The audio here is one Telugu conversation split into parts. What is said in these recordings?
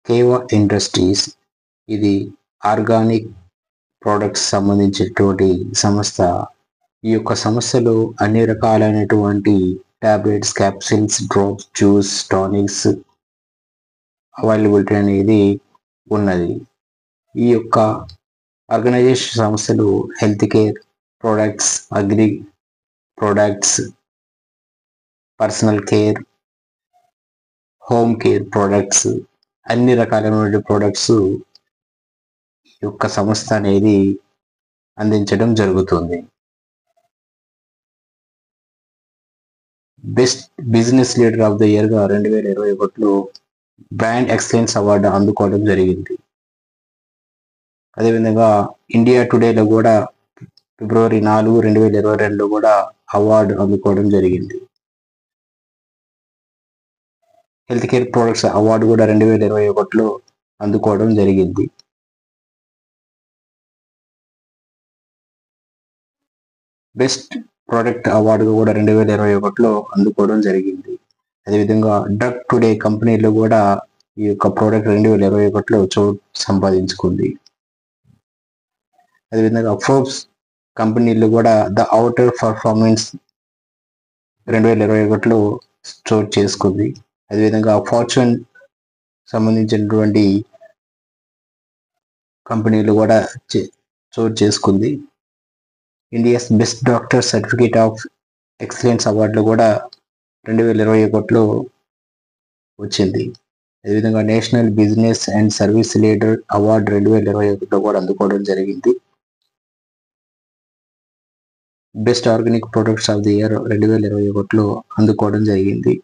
కేవా ఇండస్ట్రీస్ ఇది ఆర్గానిక్ ప్రొడక్ట్స్ సంబంధించినటువంటి సంస్థ. ఈ యొక్క సంస్థలో అన్ని రకాలైనటువంటి tablets, capsules, drops, juice, tonics availability అనేది ఉన్నది. ఈ యొక్క ఆర్గనైజేషన్ సంస్థలు health care products, agri products, personal care, home care products, అన్ని రకాలైన ప్రొడక్ట్స్ ఈ యొక్క సంస్థ అనేది అందించడం జరుగుతుంది. Best business leader of the ఇయర్గా 2021లో బ్రాండ్ ఎక్సలెన్స్ అవార్డు అందుకోవడం జరిగింది. అదేవిధంగా ఇండియా టుడేలో కూడా ఫిబ్రవరి 4, 2022లో కూడా అవార్డు అందుకోవడం జరిగింది. హెల్త్ కేర్ ప్రొడక్ట్స్ అవార్డు కూడా 2021లో అందుకోవడం జరిగింది. బెస్ట్ ప్రోడక్ట్ అవార్డు కూడా 2021లో అందుకోవడం జరిగింది. అదేవిధంగా డ్రగ్ టుడే కంపెనీలో కూడా ఈ యొక్క ప్రోడక్ట్ 2021లో చోటు సంపాదించుకుంది. అదేవిధంగా ఫోర్బ్స్ కంపెనీలో కూడా ద అవుటర్ పర్ఫార్మెన్స్ 2021లో చోటు చేసుకుంది. అదేవిధంగా ఫార్చ్యూన్ సంబంధించినటువంటి కంపెనీలు కూడా చోటు చేసుకుంది. India's best doctor certificate of excellence అవార్డులు కూడా 2021లో వచ్చింది. అదేవిధంగా national business and service leader award 2021లో కూడా అందుకోవడం జరిగింది. Best organic products of the year 2021లో అందుకోవడం జరిగింది.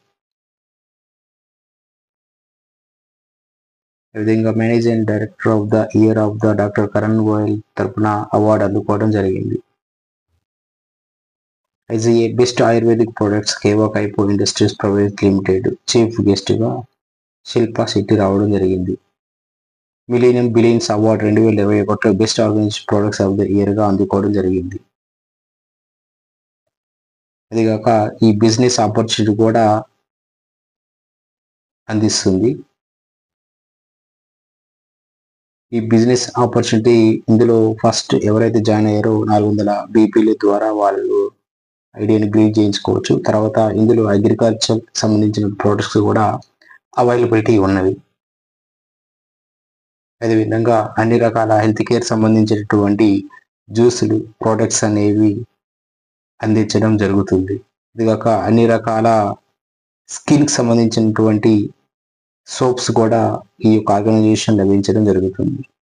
అదేవిధంగా managing director of the year of the doctor Karan Goyal తరపున అవార్డు అందుకోవడం జరిగింది. IGA best ayurvedic products Keva Kaipo Industries private limited chief గెస్ట్గా శిల్పా శెట్టి రావడం జరిగింది. మిలీనియం బిలియన్స్ అవార్డు 2021లో best organic products of the ఇయర్గా అందుకోవడం జరిగింది. అదిగాక ఈ బిజినెస్ ఆపర్చునిటీ కూడా అందిస్తుంది. ఈ బిజినెస్ ఆపర్చునిటీ ఇందులో ఫస్ట్ ఎవరైతే జాయిన్ అయ్యారో 400 బీపీల ద్వారా వాళ్ళు ఐడియాని గ్రీన్ చేయించుకోవచ్చు. తర్వాత ఇందులో అగ్రికల్చర్ సంబంధించిన ప్రొడక్ట్స్ కూడా అవైలబిలిటీ ఉన్నవి. అదేవిధంగా అన్ని రకాల హెల్త్ కేర్ సంబంధించినటువంటి జ్యూసులు, ప్రొడక్ట్స్ అనేవి అందించడం జరుగుతుంది. ఇదిగాక అన్ని రకాల స్కిన్కి సంబంధించినటువంటి సోప్స్ కూడా ఈ యొక్క ఆర్గనైజేషన్ లభించడం జరుగుతుంది.